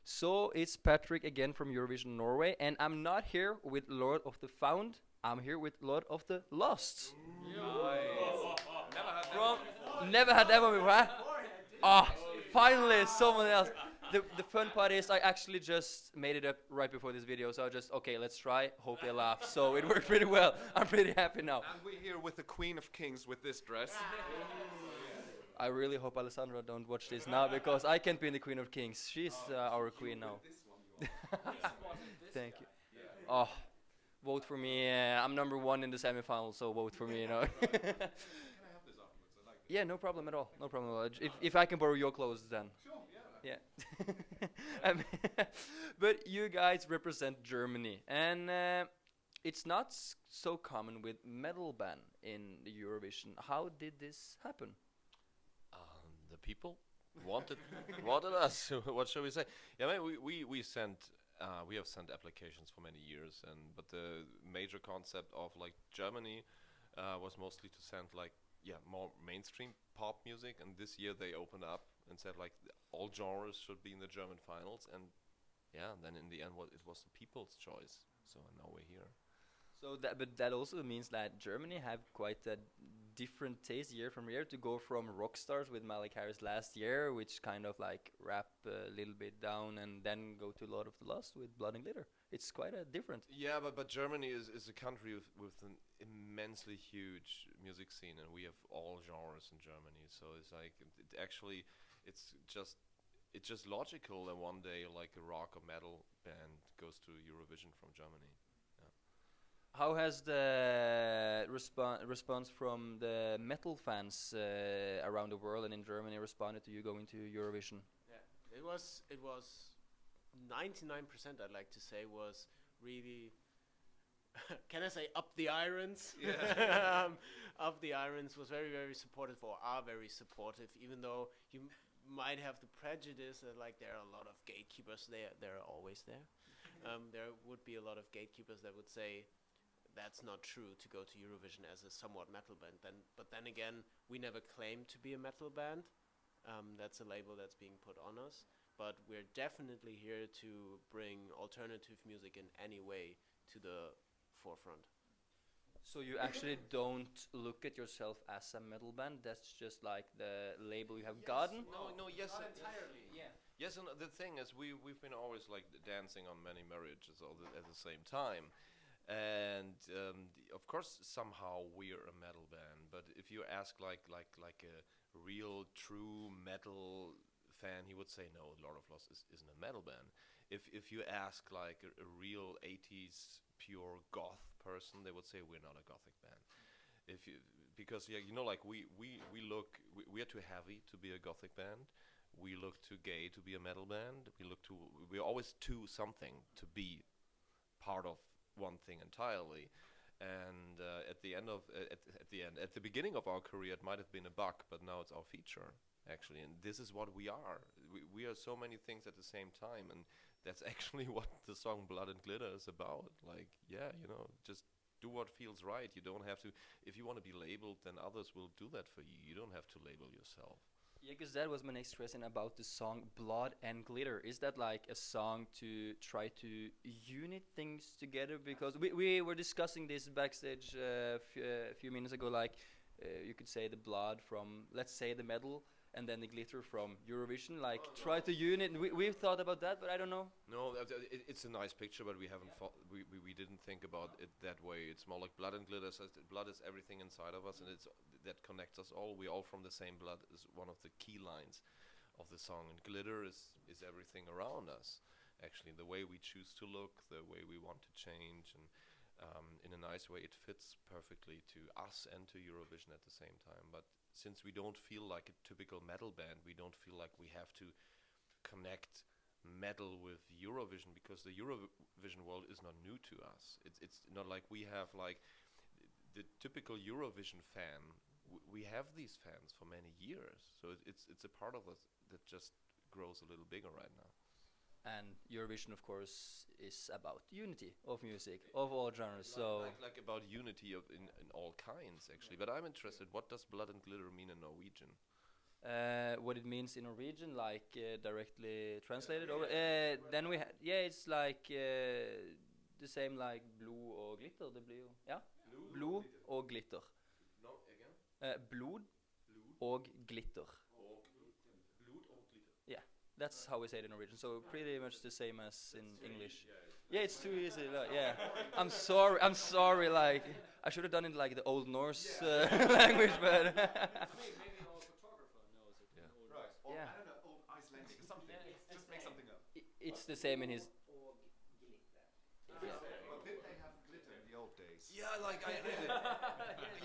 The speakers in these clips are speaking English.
So it's Patrick again from Eurovision Norway, and I'm not here with Lord of the Found. I'm here with Lord of the Lost. From never had ever before. Huh? Ah, finally someone else. The fun part is I actually just made it up right before this video, so I just okay, let's try. Hope they laugh. So it worked pretty well. I'm pretty happy now. And we're here with the Queen of Kings with this dress. I really hope Alexandra don't watch this now because I can't be the Queen of Kings. She's our queen now. Thank you. Oh, vote for me. I'm number 1 in the semi-final, so vote for me. You know. Yeah, no problem at all. No problem at all. If I can borrow your clothes, then. Sure. Yeah. But you guys represent Germany, and it's not so common with metal band in the Eurovision. How did this happen? The people wanted us. What shall we say? Yeah, I mean, we have sent applications for many years, but the major concept of like Germany was mostly to send like more mainstream pop music, and this year they opened up and said like all genres should be in the German finals, and then in the end it was the people's choice. So now we're here. So that also means that Germany have quite a different taste year from year, to go from rock stars with Malik Harris last year, which kind of like rap a little bit down, and then go to Lord of the Lost with Blood and Glitter. It's quite a different. Yeah, but Germany is a country with an immensely huge music scene, and we have all genres in Germany. So it's like it's just logical that one day like a rock or metal band goes to Eurovision from Germany. How has the response from the metal fans around the world and in Germany responded to you going to Eurovision? Yeah, it was 99%. I'd like to say was really. Can I say up the irons? Yeah. Up the irons was very, very supportive, or are very supportive, even though you might have the prejudice that like there are a lot of gatekeepers. They're always there. There would be a lot of gatekeepers that would say that's not true to go to Eurovision as a somewhat metal band. But then again, we never claimed to be a metal band. That's a label that's being put on us. But we're definitely here to bring alternative music in any way to the forefront. So you actually don't look at yourself as a metal band? That's just like the label you have gotten? No, yes. Not entirely, yeah. Yes, and the thing is, we've been always like dancing on many marriages at the same time. And of course, somehow we're a metal band. But if you ask like a real, true metal fan, he would say no. Lord of Lost isn't a metal band. If you ask like a real 80s pure goth person, they would say we're not a gothic band. Because like we are too heavy to be a gothic band. We look too gay to be a metal band. We're always too something to be part of one thing entirely. And at the beginning of our career, it might have been a bug, but now it's our feature actually. And this is what we are. We are so many things at the same time, and that's actually what the song Blood and Glitter is about. Like, just do what feels right. You don't have to. If you want to be labeled, then others will do that for you. You don't have to label yourself. Yeah, because that was my next question about the song Blood and Glitter. Is that like a song to try to unite things together? Because we were discussing this backstage a few minutes ago, like you could say the blood from, let's say, the metal, and then the glitter from Eurovision, like try to unite. We've thought about that, but I don't know. No, it's a nice picture, but we haven't we didn't think about it that way. It's more like blood and glitter. So blood is everything inside of us, and that connects us all. We're all from the same blood is one of the key lines of the song, and glitter is everything around us. Actually, the way we choose to look, the way we want to change, and in a nice way, it fits perfectly to us and to Eurovision at the same time. But since we don't feel like a typical metal band, we don't feel like we have to connect metal with Eurovision, because the Eurovision world is not new to us. It's not like we have like the typical Eurovision fan. We have these fans for many years, so it's a part of us that just grows a little bigger right now. And Eurovision, of course, is about unity of music, of all genres. Like about unity in all kinds, actually. But I'm interested, what does blood and glitter mean in Norwegian? what it means in Norwegian, like directly translated over. Then we it's like the same like blod og glitter. Det blir jo blod og glitter. No, again. Blod og glitter. Yeah, that's how we say it in Norwegian. So pretty much the same as in English. Yeah, it's too easy. Like, yeah, I'm sorry. Like I should have done it like the Old Norse language, but. Maybe our photographer knows it. Yeah. Right. Or, Yeah. I don't know, old Icelandic, something. Just make something up. It's the same in his. Well, did they have glitter in the old days? Yeah, like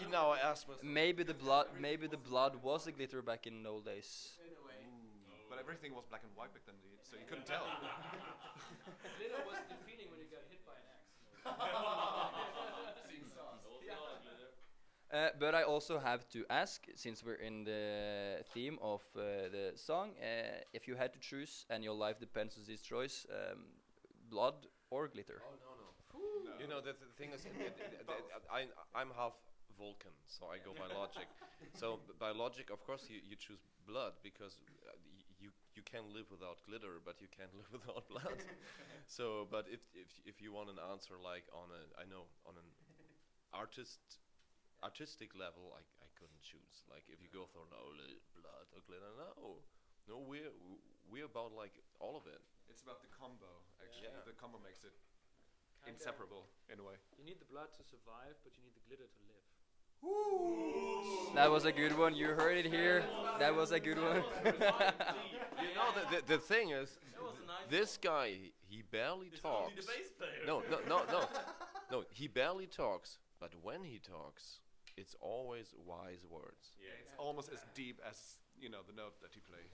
you know, I asked myself. Maybe the blood was a glitter back in the old days. In a way. But everything was black and white back then, so you couldn't tell. Glitter was the feeling when you got hit by an axe. Seeing stars. But I also have to ask, since we're in the theme of the song, if you had to choose and your life depends on this choice, blood or glitter? Oh no. You know the thing is, I'm half Vulcan, so I go by logic. So by logic, of course, you choose blood because you can live without glitter, but you can't live without blood. So, but if you want an answer like on an artistic level, I couldn't choose. Like if you go for blood or glitter, no, we're about like all of it. It's about the combo, actually. Yeah. The combo makes it Kinda. inseparable, in a way. You need the blood to survive, but you need the glitter to live. That was a good one. You heard it here. That was a good one. You know, the thing is, this guy, he barely talks. No. He barely talks, but when he talks, it's always wise words. Yeah, it's almost as deep as, the note that he plays.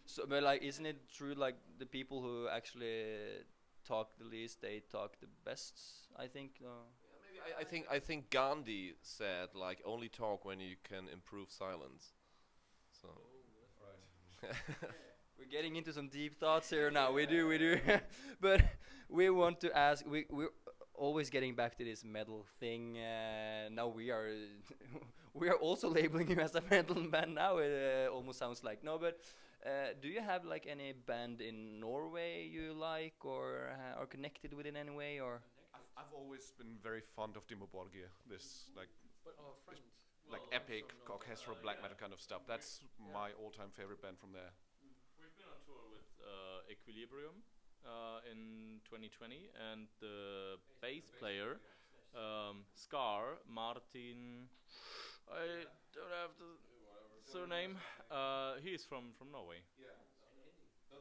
So, but like, isn't it true? Like the people who actually talk the least, they talk the best. I think. I think Gandhi said like only talk when you can improve silence. So. Right. We're getting into some deep thoughts here now. We do. But we want to ask. We're always getting back to this metal thing. Now we are also labeling you as a metal band. Now it almost sounds like no. But do you have like any band in Norway you like or are connected with in any way or? I've always been very fond of Dimmu Borgir. This But our friend. like epic orchestral black metal kind of stuff. That's my all-time favorite band from there. We've been on tour with Equilibrium in 2020, and the bass player, Scar Martin, I don't have the surname. He is from Norway. No,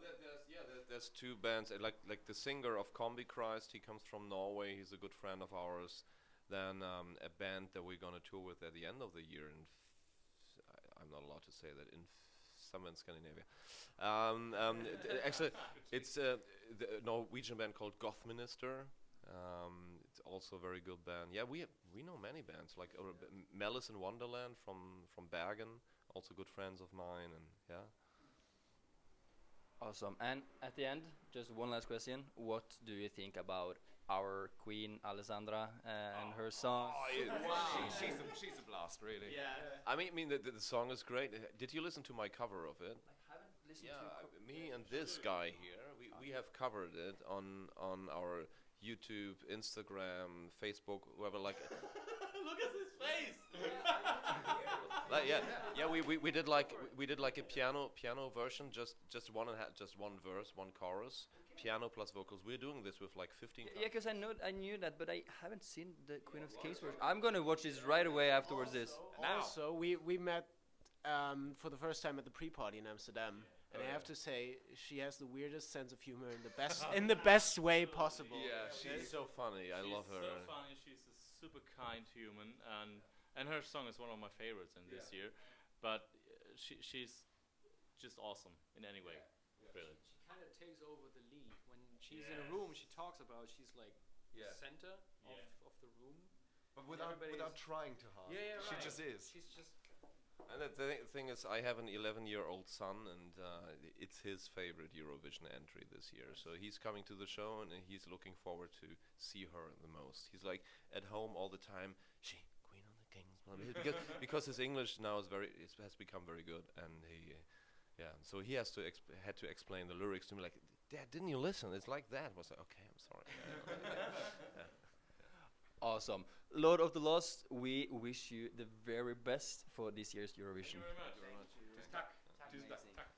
there's two bands. Like the singer of Combi Christ, he comes from Norway. He's a good friend of ours. Then a band that we're gonna tour with at the end of the year, and I'm not allowed to say that in somewhere in Scandinavia. Actually, it's the Norwegian band called Gothminister. It's also a very good band. Yeah, we know many bands like Malice in Wonderland from Bergen, also good friends of mine, and yeah. Awesome. And at the end, just one last question. What do you think about our queen, Alexandra, and her song? She's a blast, really. Yeah. I mean the song is great. Did you listen to my cover of it? I haven't listened Yeah, me and this guy here, we have covered it on our YouTube, Instagram, Facebook, whoever like. Look at his face. Like, yeah. We did like a piano version, just one verse, one chorus, piano plus vocals. We're doing this with like 15. Yeah, because I knew that, but I haven't seen the Queen of the Kings version. I'm gonna watch this right away afterwards. Also, we met for the first time at the pre-party in Amsterdam, and I have to say she has the weirdest sense of humor in the best way possible. Yeah, she's so funny. I love her. She's so funny. She's a super kind human, and her song is one of my favorites in this year. But she's just awesome in any way, really. She kind of takes over the lead. When she's in a room, she talks about she's like the center of the room. But without trying too hard. She just is. She's just. And the thing is, I have an 11-year-old son, and it's his favorite Eurovision entry this year. So he's coming to the show, and he's looking forward to see her the most. He's like at home all the time. She, Queen of the Kings, because his English now has become very good, and so he had to explain the lyrics to me, like, Dad, didn't you listen? It's like that. I was like, okay, I'm sorry. Awesome. Lord of the Lost, we wish you the very best for this year's Eurovision. Thank you very much. Tusen takk. Tusen takk.